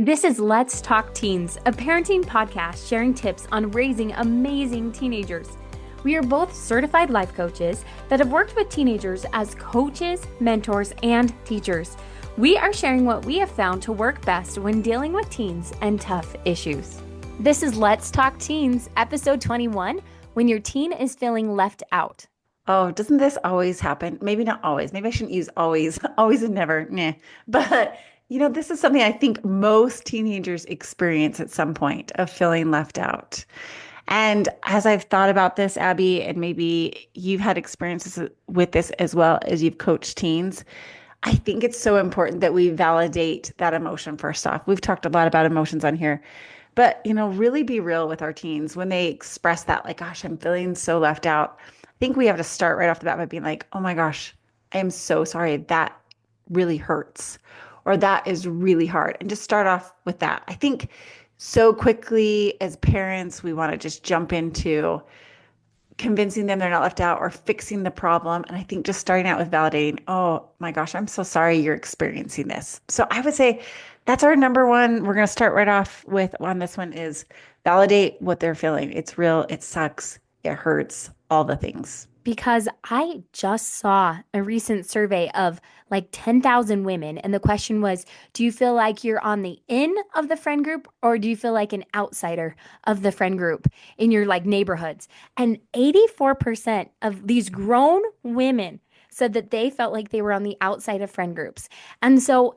This is Let's Talk Teens, a parenting podcast sharing tips on raising amazing teenagers. We are both certified life coaches that have worked with teenagers as coaches, mentors, and teachers. We are sharing what we have found to work best when dealing with teens and tough issues. This is Let's Talk Teens, episode 21, when your teen is feeling left out. Oh, doesn't this always happen? Maybe not always. Maybe I shouldn't use always, always and never. Nah. But, this is something I think most teenagers experience at some point of feeling left out. And as I've thought about this, Abby, and maybe you've had experiences with this as well as you've coached teens, I think it's so important that we validate that emotion first off. We've talked a lot about emotions on here, but really be real with our teens when they express that, like, gosh, I'm feeling so left out. I think we have to start right off the bat by being like, oh my gosh, I am so sorry. That really hurts, or that is really hard. And just start off with that. I think so quickly as parents, we want to just jump into convincing them they're not left out or fixing the problem. And I think just starting out with validating, oh my gosh, I'm so sorry you're experiencing this. So I would say that's our number one. We're going to start right off with on this one is validate what they're feeling. It's real. It sucks. It hurts. All the things. Because I just saw a recent survey of like 10,000 women, and the question was, do you feel like you're on the in of the friend group, or do you feel like an outsider of the friend group in your like neighborhoods? And 84% of these grown women said that they felt like they were on the outside of friend groups. And so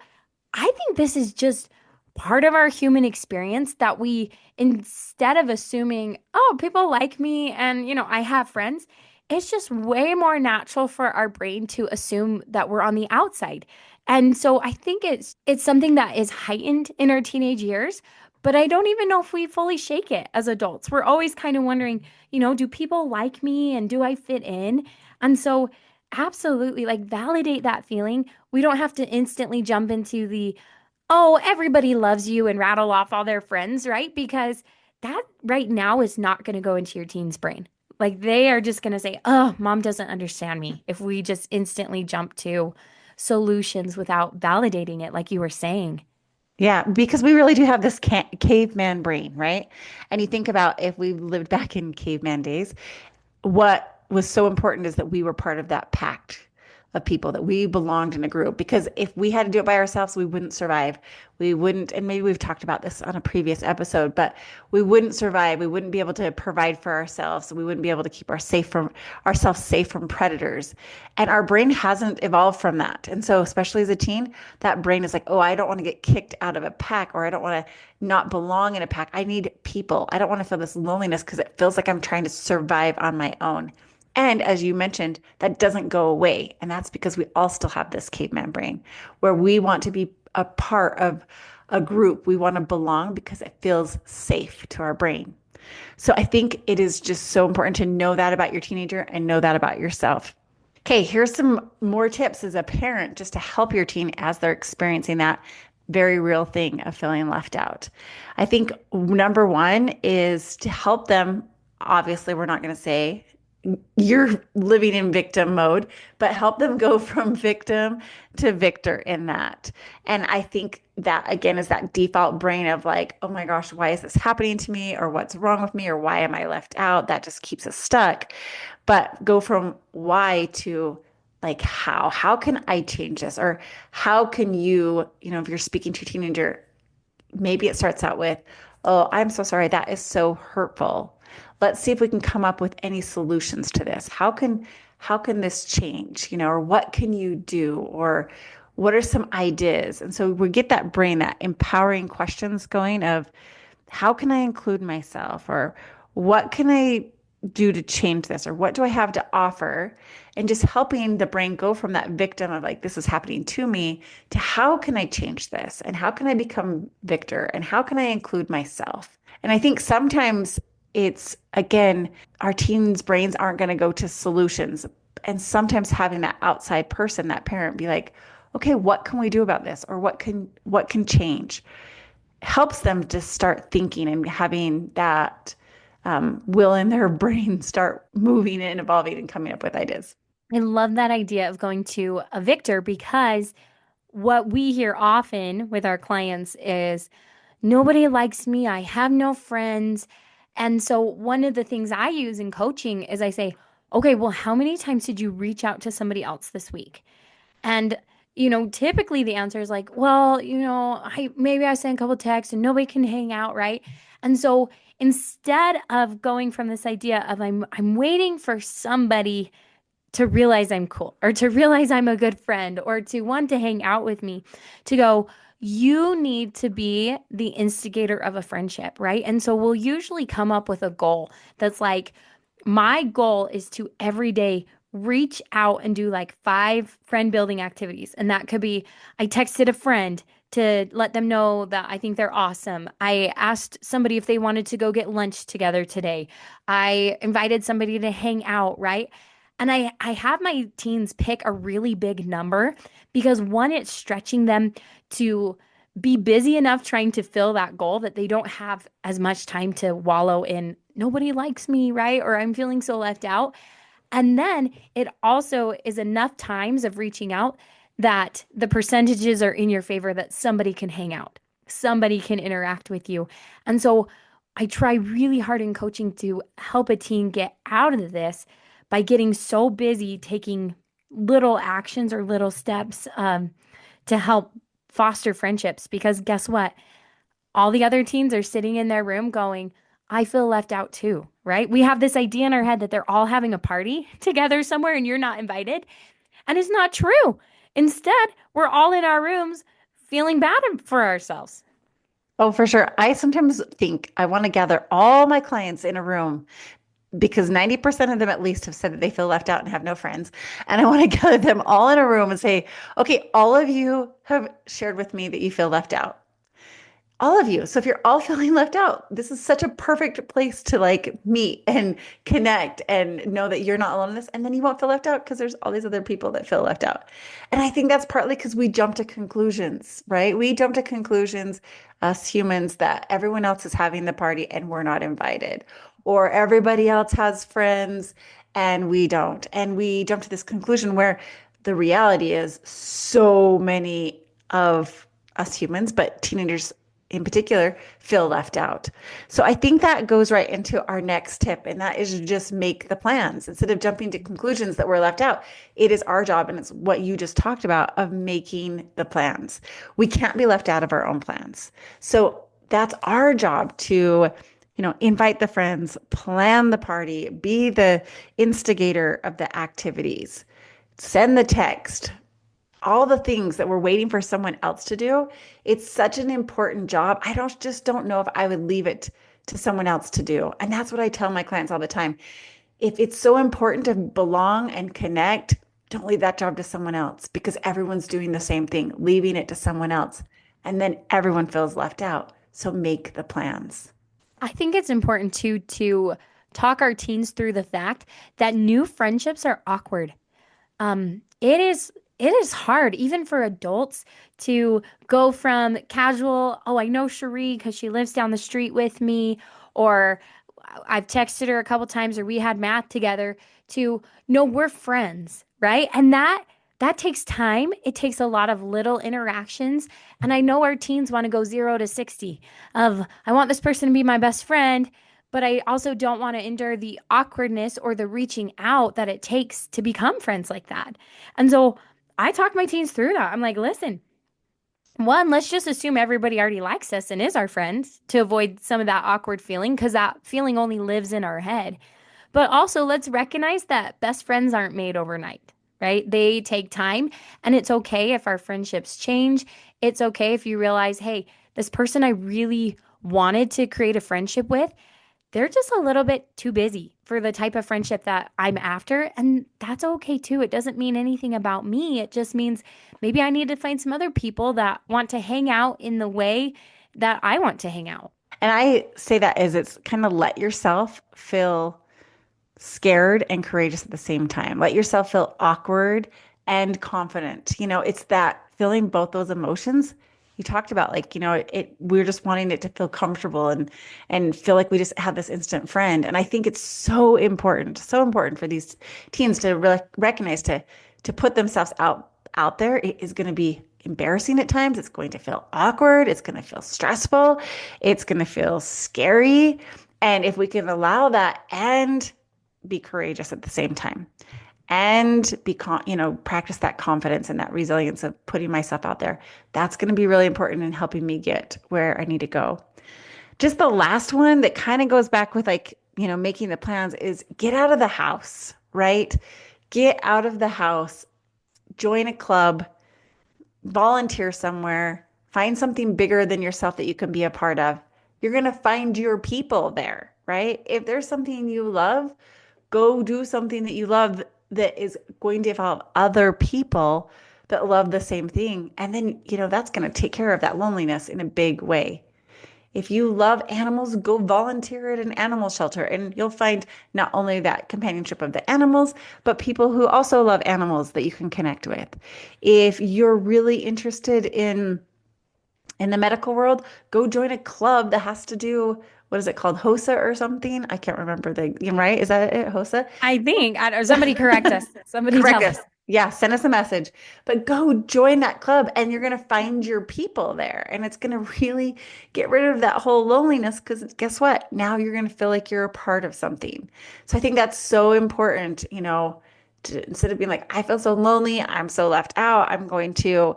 I think this is just part of our human experience that we, instead of assuming, oh, people like me and, I have friends, it's just way more natural for our brain to assume that we're on the outside. And so I think it's something that is heightened in our teenage years, but I don't even know if we fully shake it as adults. We're always kind of wondering, do people like me and do I fit in? And so absolutely like validate that feeling. We don't have to instantly jump into the, oh, everybody loves you and rattle off all their friends, right? Because that right now is not going to go into your teen's brain. Like they are just going to say, oh, mom doesn't understand me. If we just instantly jump to solutions without validating it, like you were saying. Yeah, because we really do have this caveman brain, right? And you think about if we lived back in caveman days, what was so important is that we were part of that pact of people, that we belonged in a group. Because if we had to do it by ourselves, we wouldn't survive. We wouldn't, and maybe we've talked about this on a previous episode, but we wouldn't survive. We wouldn't be able to provide for ourselves. We wouldn't be able to keep ourselves safe from predators. And our brain hasn't evolved from that. And so, especially as a teen, that brain is like, oh, I don't want to get kicked out of a pack, or I don't want to not belong in a pack. I need people. I don't want to feel this loneliness because it feels like I'm trying to survive on my own. And as you mentioned, that doesn't go away. And that's because we all still have this caveman brain where we want to be a part of a group. We want to belong because it feels safe to our brain. So I think it is just so important to know that about your teenager and know that about yourself. Okay, here's some more tips as a parent just to help your teen as they're experiencing that very real thing of feeling left out. I think number one is to help them. Obviously, we're not going to say you're living in victim mode, but help them go from victim to victor in that. And I think that again is that default brain of like, oh my gosh, why is this happening to me? Or what's wrong with me? Or why am I left out? That just keeps us stuck. But go from why to like how can I change this? Or how can you, if you're speaking to a teenager, maybe it starts out with, oh, I'm so sorry. That is so hurtful. Let's see if we can come up with any solutions to this. How can this change? Or what can you do? Or what are some ideas? And so we get that brain, that empowering questions going of how can I include myself? Or what can I do to change this? Or what do I have to offer? And just helping the brain go from that victim of like, this is happening to me to how can I change this? And how can I become victor? And how can I include myself? And I think sometimes it's, again, our teens' brains aren't going to go to solutions. And sometimes having that outside person, that parent, be like, okay, what can we do about this? Or what can change? Helps them to start thinking and having that will in their brain start moving and evolving and coming up with ideas. I love that idea of going to a victor because what we hear often with our clients is nobody likes me. I have no friends. And so, one of the things I use in coaching is I say, okay, well, how many times did you reach out to somebody else this week? And, typically the answer is like, well, I sent a couple texts and nobody can hang out, right? And so, instead of going from this idea of I'm waiting for somebody to realize I'm cool or to realize I'm a good friend or to want to hang out with me, to go, you need to be the instigator of a friendship, right? And so we'll usually come up with a goal that's like, my goal is to every day reach out and do like 5 friend building activities. And that could be I texted a friend to let them know that I think they're awesome. I asked somebody if they wanted to go get lunch together today. I invited somebody to hang out, right? And I have my teens pick a really big number because one, it's stretching them to be busy enough trying to fill that goal that they don't have as much time to wallow in nobody likes me, right? Or I'm feeling so left out. And then it also is enough times of reaching out that the percentages are in your favor that somebody can hang out, somebody can interact with you. And so I try really hard in coaching to help a teen get out of this by getting so busy taking little actions or little steps to help foster friendships. Because guess what? All the other teens are sitting in their room going, I feel left out too, right? We have this idea in our head that they're all having a party together somewhere and you're not invited. And it's not true. Instead, we're all in our rooms feeling bad for ourselves. Oh, for sure. I sometimes think I want to gather all my clients in a room because 90% of them at least have said that they feel left out and have no friends. And I want to gather them all in a room and say, okay, all of you have shared with me that you feel left out. All of you. So if you're all feeling left out, this is such a perfect place to like meet and connect and know that you're not alone in this. And then you won't feel left out because there's all these other people that feel left out. And I think that's partly because we jump to conclusions, right? We jump to conclusions, us humans, that everyone else is having the party and we're not invited, or everybody else has friends and we don't. And we jump to this conclusion where the reality is so many of us humans, but teenagers in particular, feel left out. So I think that goes right into our next tip, and that is just make the plans. Instead of jumping to conclusions that we're left out, it is our job, and it's what you just talked about of making the plans. We can't be left out of our own plans. So that's our job to invite the friends, plan the party, be the instigator of the activities, send the text, all the things that we're waiting for someone else to do. It's such an important job. I don't know if I would leave it to someone else to do. And that's what I tell my clients all the time. If it's so important to belong and connect, don't leave that job to someone else because everyone's doing the same thing, leaving it to someone else. And then everyone feels left out. So make the plans. I think it's important too to talk our teens through the fact that new friendships are awkward. It is hard even for adults to go from casual, oh, I know Cheree because she lives down the street with me, or I've texted her a couple times, or we had math together, to no, we're friends, right? And that takes time. It takes a lot of little interactions. And I know our teens want to go 0 to 60 of I want this person to be my best friend, but I also don't want to endure the awkwardness or the reaching out that it takes to become friends like that. And so I talk my teens through that. I'm like, listen, one, let's just assume everybody already likes us and is our friends to avoid some of that awkward feeling because that feeling only lives in our head. But also, let's recognize that best friends aren't made overnight, right? They take time, and it's okay if our friendships change. It's okay if you realize, hey, this person I really wanted to create a friendship with, they're just a little bit too busy for the type of friendship that I'm after. And that's okay too. It doesn't mean anything about me. It just means maybe I need to find some other people that want to hang out in the way that I want to hang out. And I say that as it's kind of let yourself feel scared and courageous at the same time. Let yourself feel awkward and confident. It's that feeling both those emotions you talked about. Like, we're just wanting it to feel comfortable and feel like we just have this instant friend. And I think it's so important for these teens to recognize to put themselves out there. It is going to be embarrassing at times. It's going to feel awkward. It's going to feel stressful. It's going to feel scary. And if we can allow that and be courageous at the same time and practice that confidence and that resilience of putting myself out there, that's going to be really important in helping me get where I need to go. Just the last one that kind of goes back with making the plans is get out of the house, right? Get out of the house, join a club, volunteer somewhere, find something bigger than yourself that you can be a part of. You're going to find your people there, right? If there's something you love, go do something that you love that is going to involve other people that love the same thing. And then, that's going to take care of that loneliness in a big way. If you love animals, go volunteer at an animal shelter and you'll find not only that companionship of the animals, but people who also love animals that you can connect with. If you're really interested in the medical world, go join a club that has to do, what is it called? HOSA or something? I can't remember right? Is that it? HOSA? I think, somebody correct us. Somebody Correct tell us. us. Yeah, send us a message. But go join that club and you're going to find your people there. And it's going to really get rid of that whole loneliness because guess what? Now you're going to feel like you're a part of something. So I think that's so important, instead of being like, I feel so lonely, I'm so left out, I'm so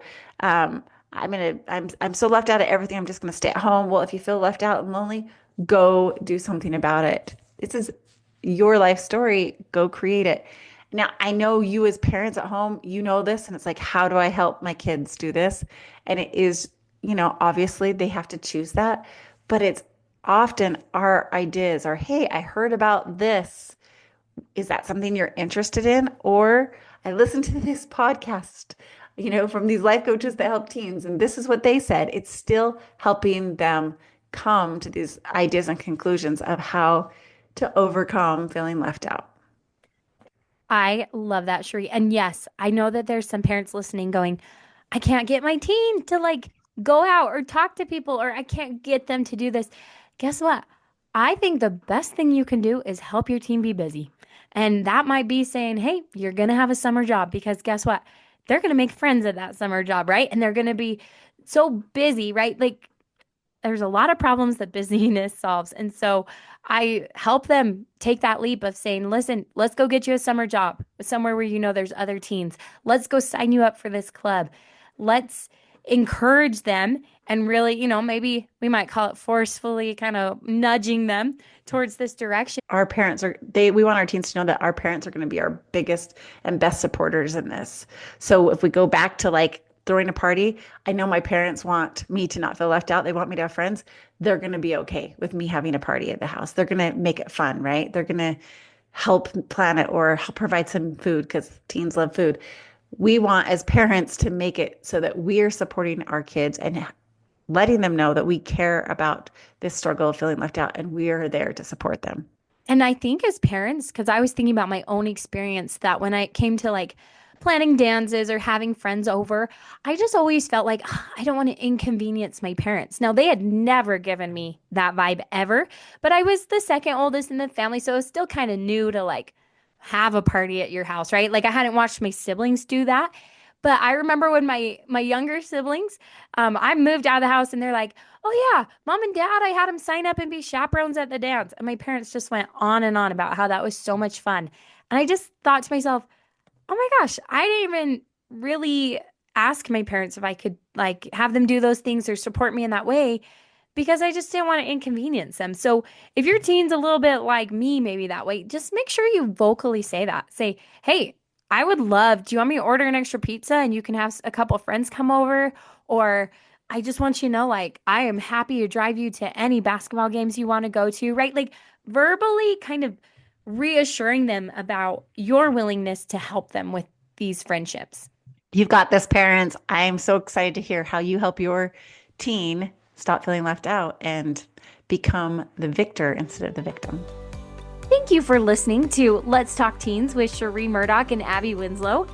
left out of everything, I'm just going to stay at home. Well, if you feel left out and lonely, go do something about it. This is your life story. Go create it. Now, I know you as parents at home, you know this, and it's like, how do I help my kids do this? And it is, obviously they have to choose that, but it's often our ideas are, hey, I heard about this. Is that something you're interested in? Or I listened to this podcast, from these life coaches that help teens, and this is what they said. It's still helping them come to these ideas and conclusions of how to overcome feeling left out. I love that, Cheree. And yes, I know that there's some parents listening going, I can't get my teen to like go out or talk to people, or I can't get them to do this. Guess what? I think the best thing you can do is help your teen be busy. And that might be saying, hey, you're going to have a summer job because guess what? They're going to make friends at that summer job, right? And they're going to be so busy, right? Like there's a lot of problems that busyness solves. And so I help them take that leap of saying, listen, let's go get you a summer job somewhere where there's other teens. Let's go sign you up for this club. Let's encourage them and really, maybe we might call it forcefully kind of nudging them towards this direction. We want our teens to know that our parents are going to be our biggest and best supporters in this. So if we go back to like throwing a party, I know my parents want me to not feel left out. They want me to have friends. They're going to be okay with me having a party at the house. They're going to make it fun, right? They're going to help plan it or help provide some food because teens love food. We want as parents to make it so that we're supporting our kids and letting them know that we care about this struggle of feeling left out and we are there to support them. And I think as parents, because I was thinking about my own experience that when I came to like planning dances or having friends over, I just always felt like I don't want to inconvenience my parents. Now, they had never given me that vibe ever, but I was the second oldest in the family, so it was still kind of new to like have a party at your house, right? Like I hadn't watched my siblings do that. But I remember when my younger siblings, I moved out of the house and they're like, "Oh yeah, mom and dad, I had them sign up and be chaperones at the dance." And my parents just went on and on about how that was so much fun. And I just thought to myself, oh my gosh, I didn't even really ask my parents if I could like have them do those things or support me in that way because I just didn't want to inconvenience them. So if your teen's a little bit like me, maybe that way, just make sure you vocally say that. Say, hey, I would love, do you want me to order an extra pizza and you can have a couple of friends come over? Or I just want you to know, like, I am happy to drive you to any basketball games you want to go to, right? Like, verbally kind of reassuring them about your willingness to help them with these friendships. You've got this, parents. I'm so excited to hear how you help your teen stop feeling left out and become the victor instead of the victim. Thank you for listening to Let's Talk Teens with Cheree Murdock and Abbi Winslow.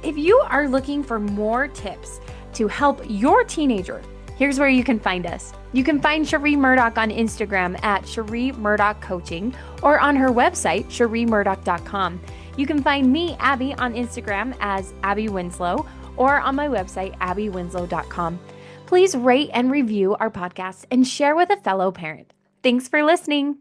If you are looking for more tips to help your teenager, here's where you can find us. You can find Cheree Murdock on Instagram at Cheree Murdock Coaching or on her website, ChereeMurdock.com. You can find me, Abbi, on Instagram as Abbi Winslow or on my website, abbywinslow.com. Please rate and review our podcast and share with a fellow parent. Thanks for listening.